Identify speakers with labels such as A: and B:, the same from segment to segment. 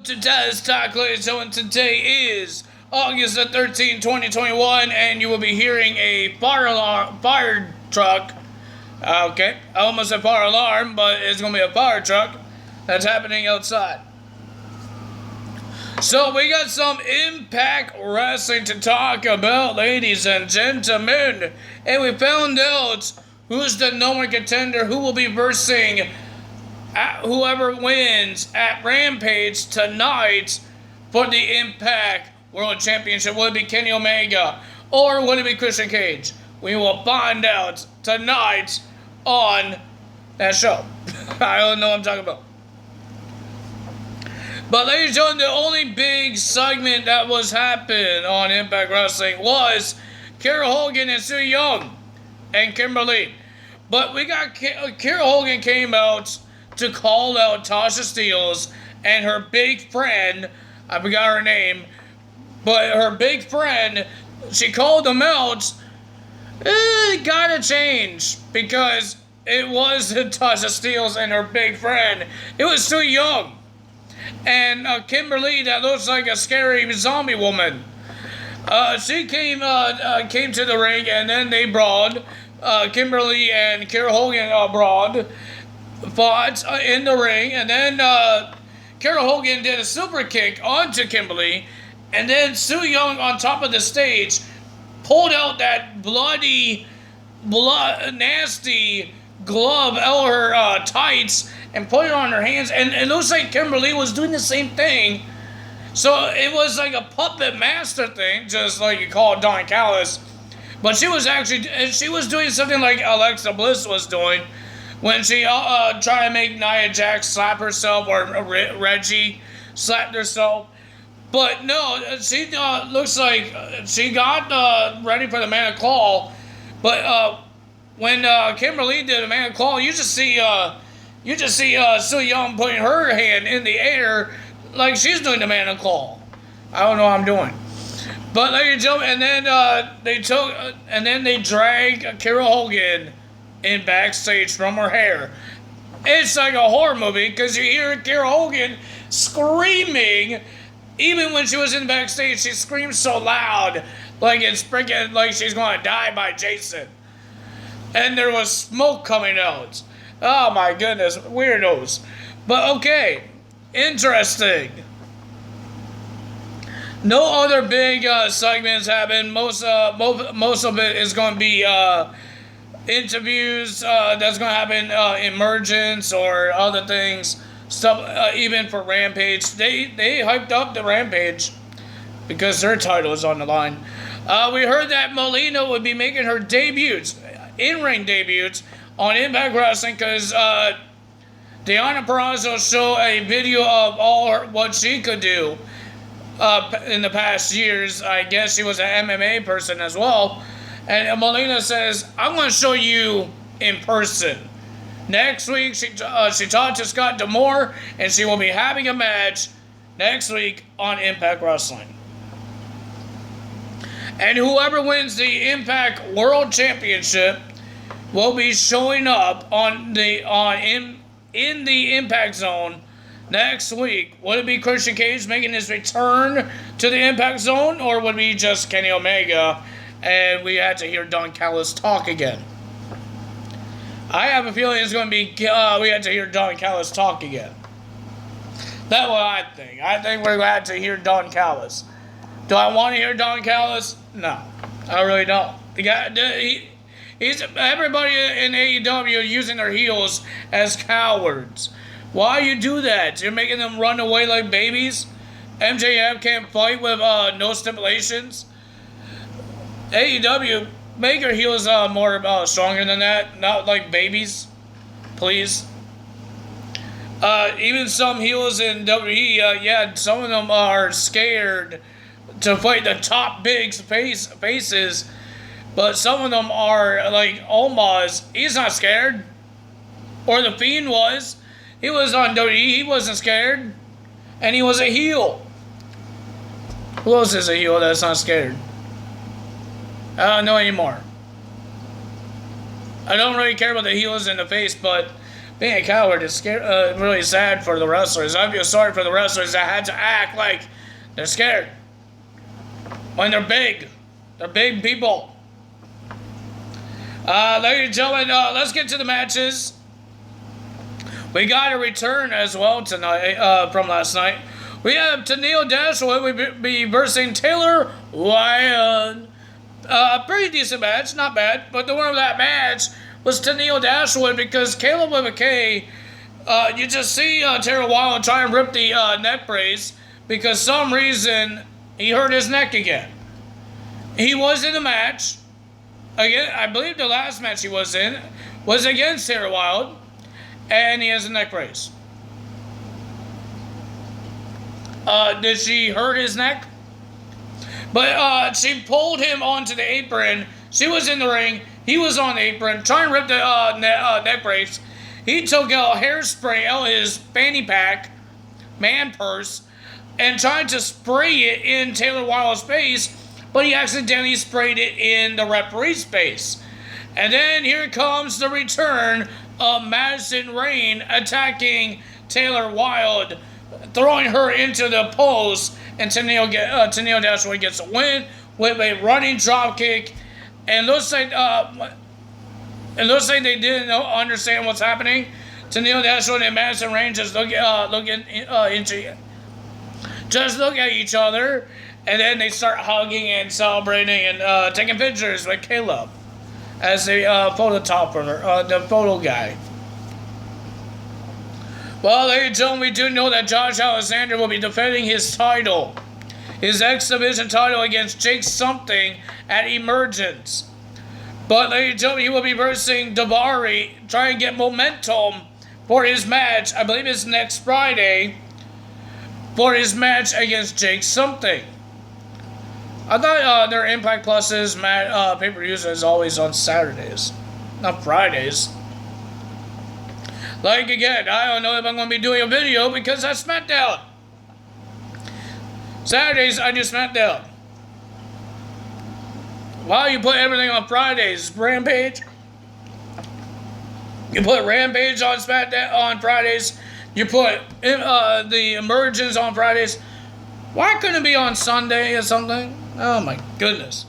A: Today's Talk Ladies, so today is August the 13th, 2021, and you will be hearing a fire truck. Okay, I almost said fire alarm, but it's going to be a fire truck that's happening outside. So we got some Impact Wrestling to talk about, ladies and gentlemen, and we found out who's the #1 contender, who will be versing whoever wins at Rampage tonight for the Impact World Championship. Will it be Kenny Omega or will it be Christian Cage? We will find out tonight on that show. I don't know what I'm talking about. But ladies and gentlemen, the only big segment that was happening on Impact Wrestling was Kiera Hogan and Su Yung and Kimberly. But we got Kiera Hogan came out to call out Tasha Steelz and her big friend, I forgot her name, but her big friend, she called them out. It gotta change, because it wasn't Tasha Steelz and her big friend, it was Su Yung. And Kimberly, that looks like a scary zombie woman. She came to the ring, and then they brawled. Kimberly and Kiera Hogan brawled, fought in the ring, and then Kiera Hogan did a super kick onto Kimberly, and then Su Yung on top of the stage pulled out that nasty glove out of her tights and put it on her hands, and it looks like Kimberly was doing the same thing. So it was like a puppet master thing, just like you call Don Callis, but she was doing something like Alexa Bliss was doing when she tried to make Nia Jax slap herself, or Reggie slapped herself. But no, she looks like she got ready for the Man of Claw. But when Kimberly did the Man of Claw, you just see Su Yung putting her hand in the air like she's doing the Man of Claw. I don't know what I'm doing. But ladies and gentlemen, and then they dragged Kiera Hogan in backstage from her hair. It's like a horror movie, because you hear Kiera Hogan screaming. Even when she was in backstage, she screamed so loud, like it's freaking like she's going to die by Jason. And there was smoke coming out. Oh my goodness, weirdos. But okay, interesting. No other big segments happen. Most of it is going to be interviews that's going to happen, emergence or other things, stuff, even for Rampage. They hyped up the Rampage because their title is on the line. We heard that Melina would be making her debuts, in-ring debuts, on Impact Wrestling, because Deonna Purrazzo showed a video of what she could do in the past years. I guess she was an MMA person as well. And Melina says, I'm going to show you in person. Next week, she talked to Scott D'Amore, and she will be having a match next week on Impact Wrestling. And whoever wins the Impact World Championship will be showing up in the Impact Zone next week. Would it be Christian Cage making his return to the Impact Zone, or would it be just Kenny Omega? And we had to hear Don Callis talk again. I have a feeling it's going to be, we had to hear Don Callis talk again. That's what I think. I think we're going to have to hear Don Callis. Do I want to hear Don Callis? No. I really don't. The guy, he's everybody in AEW using their heels as cowards. Why you do that? You're making them run away like babies? MJF can't fight with no stipulations? AEW, make your heels more stronger than that, not like babies, please. Even some heels in WWE, some of them are scared to fight the top big faces, but some of them are like Omos. He's not scared, or the Fiend was. He was on WWE. He wasn't scared, and he was a heel. Who else is a heel that's not scared? I don't know anymore. I don't really care about the heels in the face, but being a coward is really sad for the wrestlers. I feel sorry for the wrestlers that had to act like they're scared when they're big. They're big people. Ladies and gentlemen, let's get to the matches. We got a return as well tonight from last night. We have Tennille Dashwood will be versing Taylor Wilde. Pretty decent match, not bad. But the winner of that match was Tennille Dashwood because Caleb with a K, you just see Taylor Wilde try and rip the neck brace because some reason he hurt his neck again. He was in the match. Again, I believe the last match he was in was against Taylor Wilde, and he has a neck brace. Did she hurt his neck? But she pulled him onto the apron. She was in the ring. He was on the apron, trying to rip the neck brace. He took out hairspray out his fanny pack, man purse, and tried to spray it in Taylor Wilde's face, but he accidentally sprayed it in the referee's face. And then here comes the return of Madison Rayne attacking Taylor Wilde, throwing her into the post, and Tennille Dashwood gets a win with a running drop kick. And looks like they didn't understand what's happening. Tennille Dashwood and Madison Rayne just look at each other, and then they start hugging and celebrating and taking pictures with Caleb as the the photo guy. Well, ladies and gentlemen, we do know that Josh Alexander will be defending his title, his X Division title against Jake Something at Emergence. But, ladies and gentlemen, he will be versing Daivari, trying to get momentum for his match. I believe it's next Friday for his match against Jake Something. I thought their Impact Plus's pay-per-views is always on Saturdays, not Fridays. Like, again, I don't know if I'm going to be doing a video because that's SmackDown. Saturdays, I do SmackDown. Why you put everything on Fridays? Rampage? You put Rampage on SmackDown on Fridays. You put the Emergence on Fridays. Why couldn't it be on Sunday or something? Oh my goodness.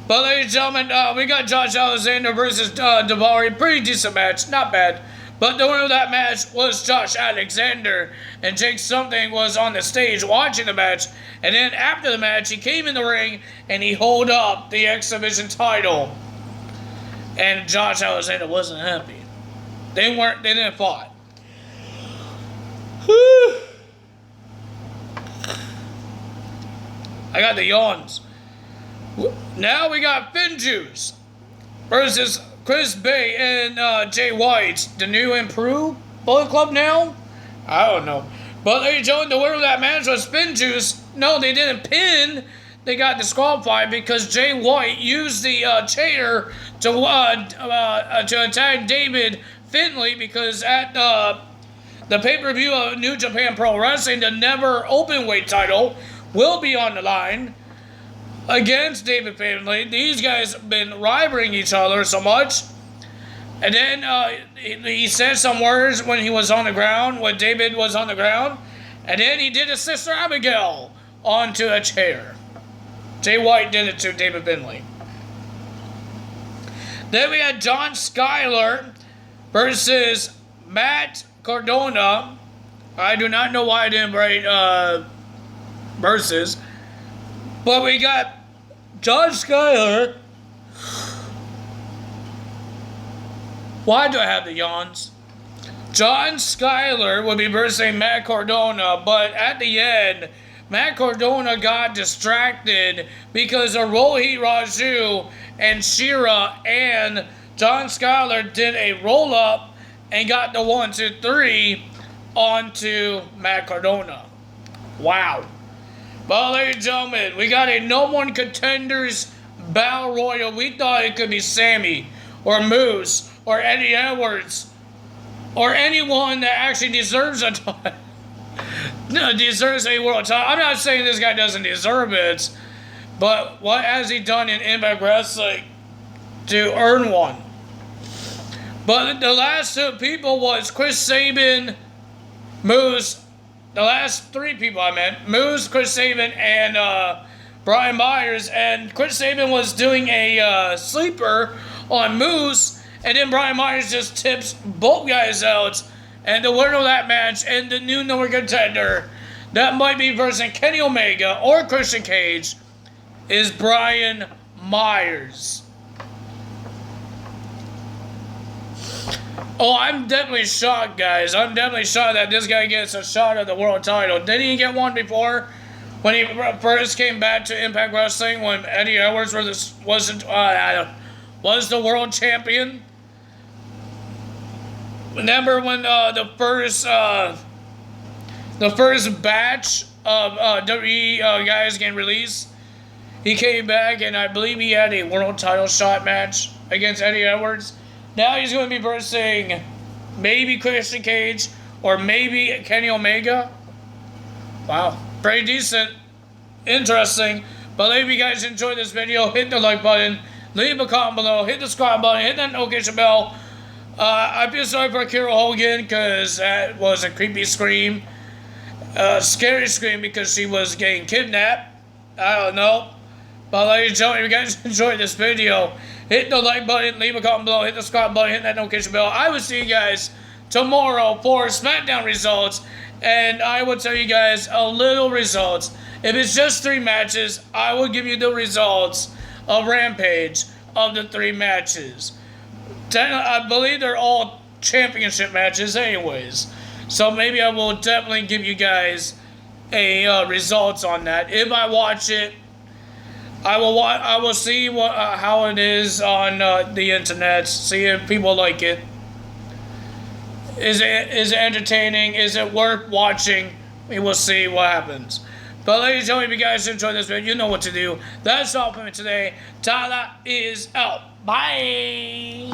A: But ladies and gentlemen, we got Josh Alexander versus Daivari. Pretty decent match. Not bad. But the winner of that match was Josh Alexander, and Jake Something was on the stage watching the match. And then after the match, he came in the ring and he held up the X Division title. And Josh Alexander wasn't happy. They didn't fight. I got the yawns. Now we got Finjuice versus Chris Bay and Jay White, the new improved Bullet Club now? I don't know. But ladies and gentlemen, the winner of that match was Finjuice. No, they didn't pin. They got disqualified because Jay White used the chair to attack David Finlay because at the pay-per-view of New Japan Pro Wrestling, the never openweight title will be on the line against David Finlay. These guys have been rivaling each other so much. And then he said some words when he was on the ground, when David was on the ground. And then he did his sister Abigail onto a chair. Jay White did it to David Finlay. Then we had John Skyler versus Matt Cardona. I do not know why I didn't write versus. But we got John Skyler. Why do I have the yawns? John Skyler would be versing Matt Cardona, but at the end, Matt Cardona got distracted because of Rohit Raju and Shira, and John Skyler did a roll-up and got the 1, 2, 3 onto Matt Cardona. Wow. Well, ladies and gentlemen, we got a No One Contenders Battle Royal. We thought it could be Sammy or Moose or Eddie Edwards or anyone that actually deserves a title. Deserves a world title. I'm not saying this guy doesn't deserve it, but what has he done in Impact Wrestling to earn one? But the last two people was Chris Sabin, Moose. The last three people I meant, Moose, Chris Sabin, and Brian Myers. And Chris Sabin was doing a sleeper on Moose, and then Brian Myers just tips both guys out. And the winner of that match and the new number contender that might be versus Kenny Omega or Christian Cage is Brian Myers. Oh, I'm definitely shocked, guys. I'm definitely shocked that this guy gets a shot at the world title. Didn't he get one before? When he first came back to Impact Wrestling, when Eddie Edwards was the world champion? Remember when the first batch of WWE guys getting released? He came back, and I believe he had a world title shot match against Eddie Edwards. Now he's going to be versing maybe Christian Cage or maybe Kenny Omega. Wow, pretty decent. Interesting. But if you guys enjoyed this video, hit the like button, leave a comment below, hit the subscribe button, hit that notification bell. I feel sorry for Kira Hogan because that was a creepy scream. Scary scream because she was getting kidnapped. I don't know. But ladies and gentlemen, if you guys enjoyed this video, hit the like button, leave a comment below, hit the subscribe button, hit that notification bell. I will see you guys tomorrow for SmackDown results. And I will tell you guys a little results. If it's just 3 matches, I will give you the results of Rampage of the 3 matches. I believe they're all championship matches anyways. So maybe I will definitely give you guys a results on that. If I watch it, I will see how it is on the internet. See if people like it. Is it entertaining? Is it worth watching? We will see what happens. But ladies and gentlemen, if you guys enjoyed this video, you know what to do. That's all for me today. Tyler is out. Bye.